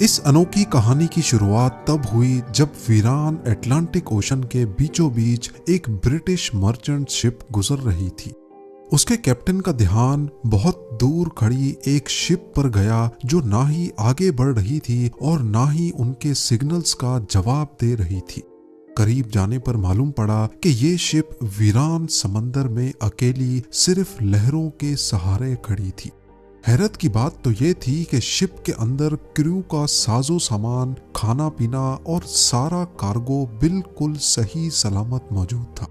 इस अनोखी कहानी की शुरुआत तब हुई जब वीरान अटलांटिक ओशन के बीचों बीच एक ब्रिटिश मर्चेंट शिप गुजर रही थी। उसके कैप्टन का ध्यान बहुत दूर खड़ी एक शिप पर गया जो ना ही आगे बढ़ रही थी और ना ही उनके सिग्नल्स का जवाब दे रही थी। करीब जाने पर मालूम पड़ा कि ये शिप वीरान समंदर में अकेली सिर्फ लहरों के सहारे खड़ी थी। हैरत की बात तो ये थी कि शिप के अंदर क्रू का साजो सामान, खाना पीना और सारा कार्गो बिल्कुल सही सलामत मौजूद था।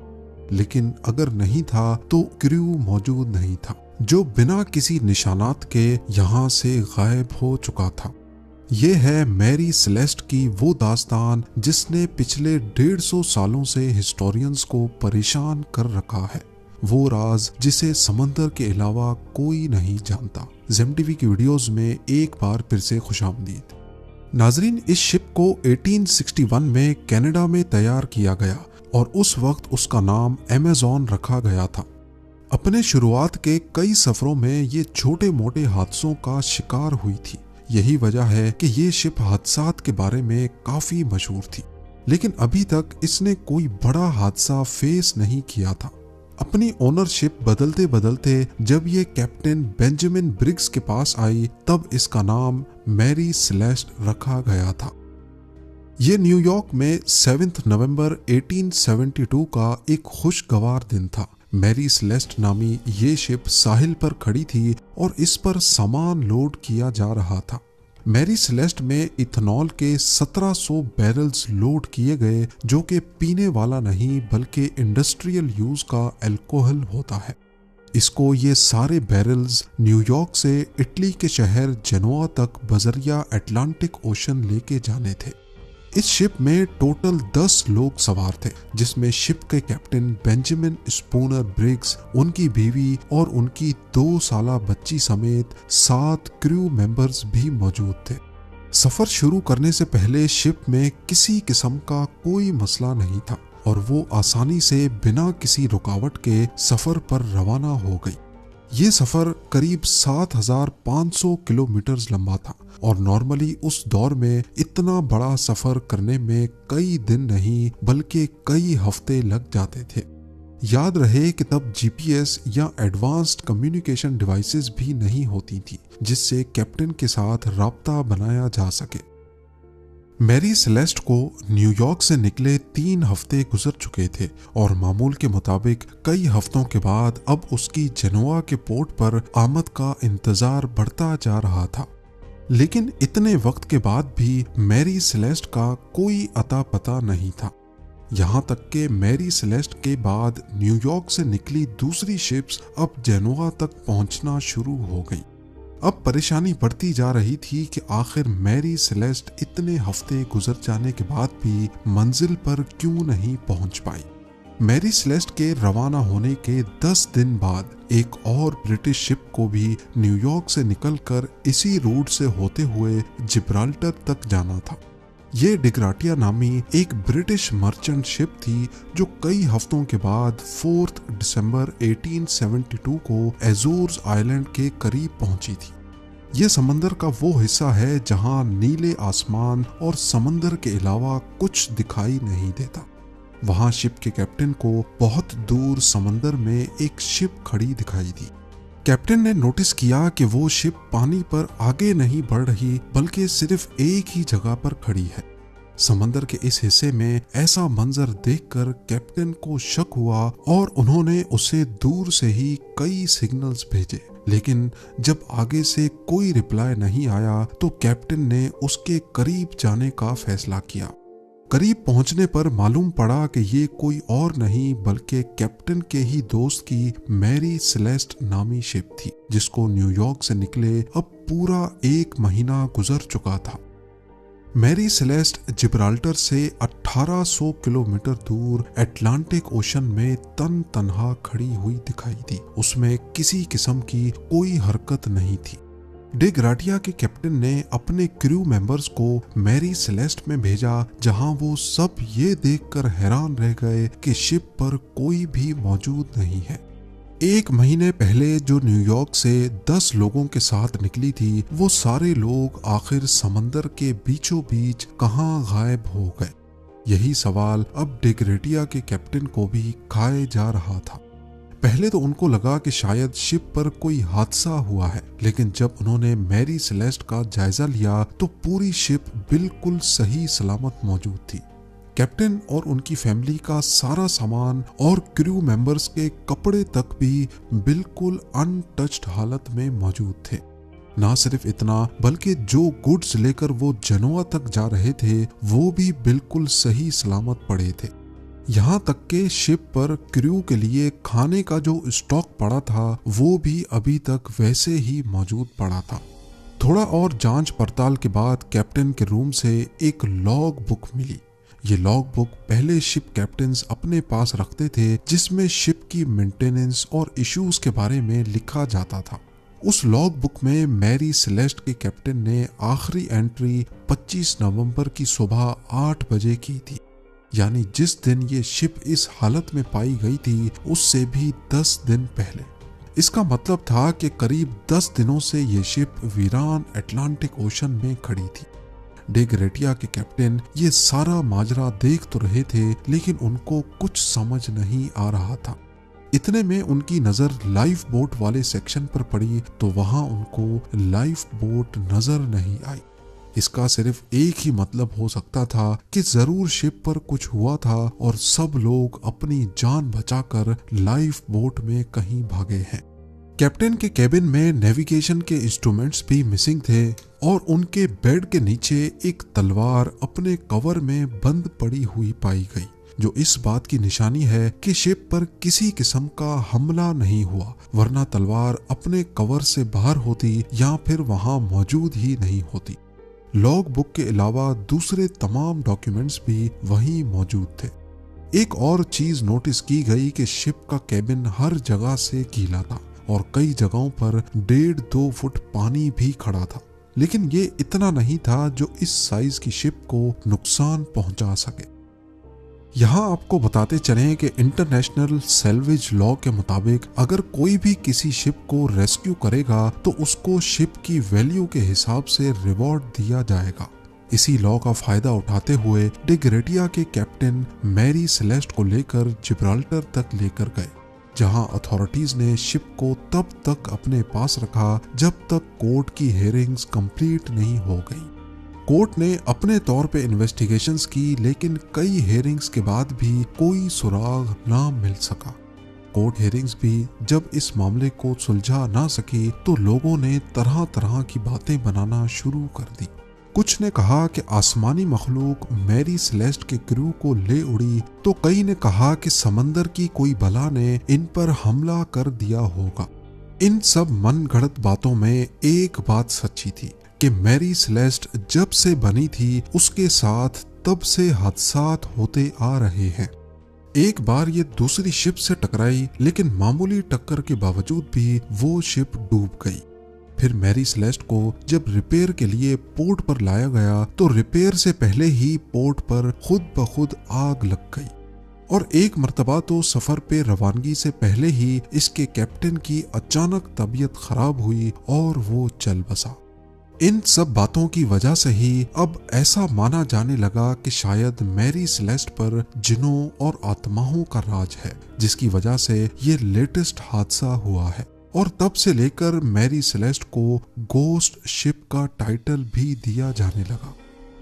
लेकिन अगर नहीं था तो क्रू मौजूद नहीं था, जो बिना किसी निशानात के यहाँ से गायब हो चुका था। ये है मैरी सेलेस्ट की वो दास्तान जिसने पिछले 150 सालों से हिस्टोरियंस को परेशान कर रखा है। वो राज जिसे समंदर के अलावा कोई नहीं जानता। जेम टीवी की वीडियोस में एक बार फिर से खुशामदीद। नाजरीन, इस शिप को 1861 में कनाडा में तैयार किया गया और उस वक्त उसका नाम अमेज़न रखा गया था। अपने शुरुआत के कई सफरों में ये छोटे मोटे हादसों का शिकार हुई थी। यही वजह है कि ये शिप हादसात के बारे में काफी मशहूर थी, लेकिन अभी तक इसने कोई बड़ा हादसा फेस नहीं किया था। अपनी ओनरशिप बदलते बदलते जब ये कैप्टन बेंजामिन ब्रिग्स के पास आई तब इसका नाम मैरी सेलेस्ट रखा गया था। ये न्यूयॉर्क में 7 नवंबर 1872 का एक खुशगवार दिन था। मैरी सेलेस्ट नामी ये शिप साहिल पर खड़ी थी और इस पर सामान लोड किया जा रहा था। मैरी सेलेस्ट में इथेनॉल के 1700 बैरल्स लोड किए गए, जो कि पीने वाला नहीं बल्कि इंडस्ट्रियल यूज का अल्कोहल होता है। इसको ये सारे बैरल्स न्यूयॉर्क से इटली के शहर जेनोआ तक बजरिया अटलांटिक ओशन लेके जाने थे। इस शिप में टोटल 10 लोग सवार थे, जिसमें शिप के कैप्टन बेंजामिन स्पूनर ब्रिग्स, उनकी बीवी और उनकी 2 साला बच्ची समेत 7 क्रू मेंबर्स भी मौजूद थे। सफर शुरू करने से पहले शिप में किसी किस्म का कोई मसला नहीं था और वो आसानी से बिना किसी रुकावट के सफर पर रवाना हो गई। ये सफर करीब 7500 किलोमीटर लंबा था और नॉर्मली उस दौर में इतना बड़ा सफर करने में कई दिन नहीं बल्कि कई हफ्ते लग जाते थे। याद रहे कि तब जीपीएस या एडवांस्ड कम्युनिकेशन डिवाइसेस भी नहीं होती थी जिससे कैप्टन के साथ राब्ता बनाया जा सके। मैरी सेलेस्ट को न्यूयॉर्क से निकले 3 हफ्ते गुजर चुके थे और मामूल के मुताबिक कई हफ्तों के बाद अब उसकी जेनोआ के पोर्ट पर आमद का इंतजार बढ़ता जा रहा था। लेकिन इतने वक्त के बाद भी मैरी सेलेस्ट का कोई अता पता नहीं था। यहाँ तक कि मैरी सेलेस्ट के बाद न्यूयॉर्क से निकली दूसरी शिप्स अब जेनोआ तक पहुंचना शुरू हो गई। अब परेशानी बढ़ती जा रही थी कि आखिर मैरी सेलेस्ट इतने हफ्ते गुजर जाने के बाद भी मंजिल पर क्यों नहीं पहुंच पाई। मैरी सेलेस्ट के रवाना होने के 10 दिन बाद एक और ब्रिटिश शिप को भी न्यूयॉर्क से निकलकर इसी रूट से होते हुए जिब्राल्टर तक जाना था। ये डिग्राटिया नामी एक ब्रिटिश मर्चेंट शिप थी जो कई हफ्तों के बाद 4 दिसंबर 1872 को एजोर्स आइलैंड के करीब पहुंची थी। ये समंदर का वो हिस्सा है जहां नीले आसमान और समंदर के अलावा कुछ दिखाई नहीं देता। वहां शिप के कैप्टन को बहुत दूर समंदर में एक शिप खड़ी दिखाई दी। कैप्टन ने नोटिस किया कि वो शिप पानी पर आगे नहीं बढ़ रही बल्कि सिर्फ एक ही जगह पर खड़ी है। समंदर के इस हिस्से में ऐसा मंजर देखकर कैप्टन को शक हुआ और उन्होंने उसे दूर से ही कई सिग्नल्स भेजे, लेकिन जब आगे से कोई रिप्लाई नहीं आया तो कैप्टन ने उसके करीब जाने का फैसला किया। करीब पहुंचने पर मालूम पड़ा कि ये कोई और नहीं बल्कि कैप्टन के ही दोस्त की मैरी सेलेस्ट नामी शिप थी, जिसको न्यूयॉर्क से निकले अब पूरा 1 महीना गुजर चुका था। मैरी सेलेस्ट जिब्राल्टर से 1800 किलोमीटर दूर अटलांटिक ओशन में तन्हा खड़ी हुई दिखाई दी। उसमें किसी किस्म की कोई हरकत नहीं थी। डे ग्राटिया के कैप्टन ने अपने क्रू मेंबर्स को मैरी सेलेस्ट में भेजा, जहां वो सब ये देखकर हैरान रह गए कि शिप पर कोई भी मौजूद नहीं है। 1 महीने पहले जो न्यूयॉर्क से 10 लोगों के साथ निकली थी, वो सारे लोग आखिर समंदर के बीचों बीच कहाँ गायब हो गए? यही सवाल अब डेग्रेटिया के कैप्टन को भी खाए जा रहा था। पहले तो उनको लगा कि शायद शिप पर कोई हादसा हुआ है, लेकिन जब उन्होंने मैरी सेलेस्ट का जायजा लिया तो पूरी शिप बिल्कुल सही सलामत मौजूद थी। कैप्टन और उनकी फैमिली का सारा सामान और क्रू मेंबर्स के कपड़े तक भी बिल्कुल अनटच्ड हालत में मौजूद थे। ना सिर्फ इतना, बल्कि जो गुड्स लेकर वो जनोआ तक जा रहे थे वो भी बिल्कुल सही सलामत पड़े थे। यहाँ तक के शिप पर क्रू के लिए खाने का जो स्टॉक पड़ा था वो भी अभी तक वैसे ही मौजूद पड़ा था। थोड़ा और जांच पड़ताल के बाद कैप्टन के रूम से एक लॉग बुक मिली। ये लॉग बुक पहले शिप कैप्टन्स अपने पास रखते थे, जिसमें शिप की मेंटेनेंस और इश्यूज के बारे में लिखा जाता था। उस लॉग बुक में मैरी सेलेस्ट के कैप्टन ने आखिरी एंट्री 25 नवंबर की सुबह 8 बजे की थी, यानी जिस दिन ये शिप इस हालत में पाई गई थी उससे भी 10 दिन पहले। इसका मतलब था कि करीब 10 दिनों से ये शिप वीरान अटलांटिक ओशन में खड़ी थी। डेग्रेटिया के कैप्टन ये सारा माजरा देख तो रहे थे, लेकिन उनको कुछ समझ नहीं आ रहा था। इतने में उनकी नजर लाइफ बोट वाले सेक्शन पर पड़ी तो वहां उनको लाइफ बोट नजर नहीं आई। इसका सिर्फ एक ही मतलब हो सकता था कि जरूर शिप पर कुछ हुआ था और सब लोग अपनी जान बचाकर लाइफ बोट में कहीं भागे हैं। कैप्टन के केबिन में नेविगेशन के इंस्ट्रूमेंट्स भी मिसिंग थे और उनके बेड के नीचे एक तलवार अपने कवर में बंद पड़ी हुई पाई गई, जो इस बात की निशानी है कि शिप पर किसी किस्म का हमला नहीं हुआ, वरना तलवार अपने कवर से बाहर होती या फिर वहां मौजूद ही नहीं होती। लॉग बुक के अलावा दूसरे तमाम डॉक्यूमेंट्स भी वहीं मौजूद थे। एक और चीज नोटिस की गई कि शिप का केबिन हर जगह से गीला था और कई जगहों पर 1.5-2 फुट पानी भी खड़ा था, लेकिन ये इतना नहीं था जो इस साइज की शिप को नुकसान पहुंचा सके। यहाँ आपको बताते चलें कि इंटरनेशनल सैल्वेज लॉ के मुताबिक अगर कोई भी किसी शिप को रेस्क्यू करेगा तो उसको शिप की वैल्यू के हिसाब से रिवॉर्ड दिया जाएगा। इसी लॉ का फायदा उठाते हुए डेग्रेटिया के कैप्टन मैरी सेलेस्ट को लेकर जिब्राल्टर तक लेकर गए, जहां अथॉरिटीज ने शिप को तब तक अपने पास रखा जब तक कोर्ट की हियरिंग्स कंप्लीट नहीं हो गई। कोर्ट ने अपने तौर पे इन्वेस्टिगेशंस की, लेकिन कई हियरिंग्स के बाद भी कोई सुराग ना मिल सका। कोर्ट हियरिंग्स भी जब इस मामले को सुलझा ना सकी तो लोगों ने तरह तरह की बातें बनाना शुरू कर दी। कुछ ने कहा कि आसमानी मखलूक मैरी सेलेस्ट के क्रू को ले उड़ी, तो कई ने कहा कि समंदर की कोई बला ने इन पर हमला कर दिया होगा। इन सब मनगढ़ंत बातों में एक बात सच्ची थी कि मैरी सेलेस्ट जब से बनी थी उसके साथ तब से हादसात होते आ रहे हैं। एक बार ये दूसरी शिप से टकराई, लेकिन मामूली टक्कर के बावजूद भी वो शिप डूब गई। फिर मैरी सेलेस्ट को जब रिपेयर के लिए पोर्ट पर लाया गया तो रिपेयर से पहले ही पोर्ट पर खुद ब खुद आग लग गई, और एक मर्तबा तो सफर पे रवानगी से पहले ही इसके कैप्टन की अचानक तबीयत खराब हुई और वो चल बसा। इन सब बातों की वजह से ही अब ऐसा माना जाने लगा कि शायद मैरी सेलेस्ट पर जिनों और आत्माओं का राज है, जिसकी वजह से ये लेटेस्ट हादसा हुआ है। और तब से लेकर मैरी सेलेस्ट को गोस्ट शिप का टाइटल भी दिया जाने लगा।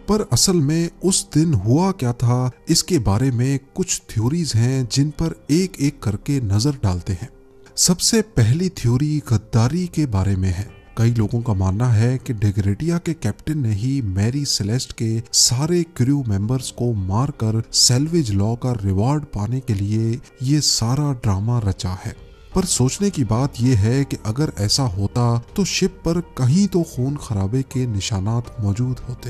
पर असल में उस दिन हुआ क्या था, इसके बारे में कुछ थ्योरीज हैं जिन पर एक एक करके नजर डालते हैं। सबसे पहली थ्योरी गद्दारी के बारे में है। कई लोगों का मानना है कि डेग्रेटिया के कैप्टन ने ही मैरी सेलेस्ट के सारे क्रू मेंबर्स को मारकर सैल्वेज लॉ का रिवॉर्ड पाने के लिए ये सारा ड्रामा रचा है। पर सोचने की बात यह है कि अगर ऐसा होता तो शिप पर कहीं तो खून खराबे के निशानात मौजूद होते।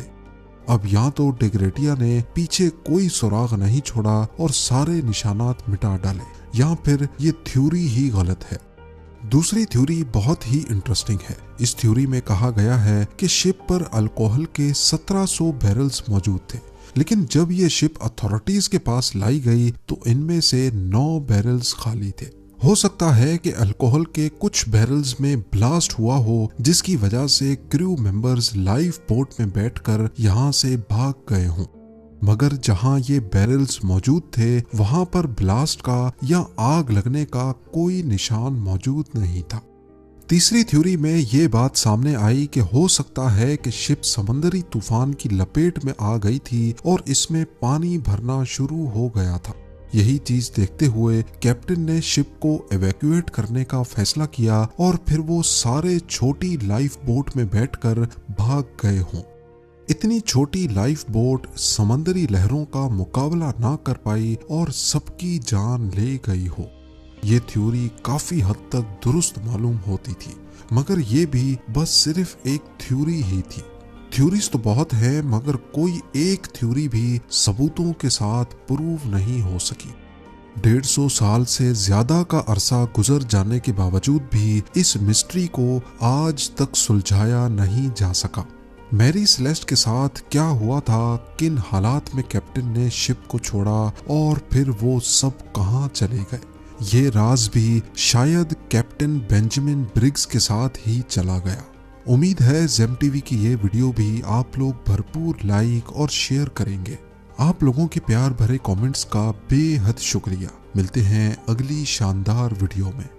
अब या तो डेग्रेटिया ने पीछे कोई सुराग नहीं छोड़ा और सारे निशानात मिटा डाले, या फिर ये थ्योरी ही गलत है। दूसरी थ्योरी बहुत ही इंटरेस्टिंग है। इस थ्योरी में कहा गया है कि शिप पर अल्कोहल के 1700 बैरल्स मौजूद थे, लेकिन जब ये शिप अथॉरिटीज के पास लाई गई तो इनमें से 9 बैरल्स खाली थे। हो सकता है कि अल्कोहल के कुछ बैरल्स में ब्लास्ट हुआ हो, जिसकी वजह से क्रू मेंबर्स लाइफ बोट में बैठकर यहाँ से भाग गए हों। मगर जहां ये बैरल्स मौजूद थे वहां पर ब्लास्ट का या आग लगने का कोई निशान मौजूद नहीं था। तीसरी थ्योरी में ये बात सामने आई कि हो सकता है कि शिप समंदरी तूफान की लपेट में आ गई थी और इसमें पानी भरना शुरू हो गया था। यही चीज देखते हुए कैप्टन ने शिप को एवैक्यूएट करने का फैसला किया और फिर वो सारे छोटी लाइफ बोट में बैठकर भाग गए हों। इतनी छोटी लाइफ बोट समंदरी लहरों का मुकाबला ना कर पाई और सबकी जान ले गई हो। ये थ्योरी काफी हद तक दुरुस्त मालूम होती थी, मगर ये भी बस सिर्फ एक थ्योरी ही थी। थ्योरीज तो बहुत है, मगर कोई एक थ्योरी भी सबूतों के साथ प्रूव नहीं हो सकी। 150 साल से ज्यादा का अरसा गुजर जाने के बावजूद भी इस मिस्ट्री को आज तक सुलझाया नहीं जा सका। मैरी सेलेस्ट के साथ क्या हुआ था, किन हालात में कैप्टन ने शिप को छोड़ा और फिर वो सब कहां चले गए, ये राज भी शायद कैप्टन बेंजामिन ब्रिग्स के साथ ही चला गया। उम्मीद है जेम टीवी की ये वीडियो भी आप लोग भरपूर लाइक और शेयर करेंगे। आप लोगों के प्यार भरे कमेंट्स का बेहद शुक्रिया। मिलते हैं अगली शानदार वीडियो में।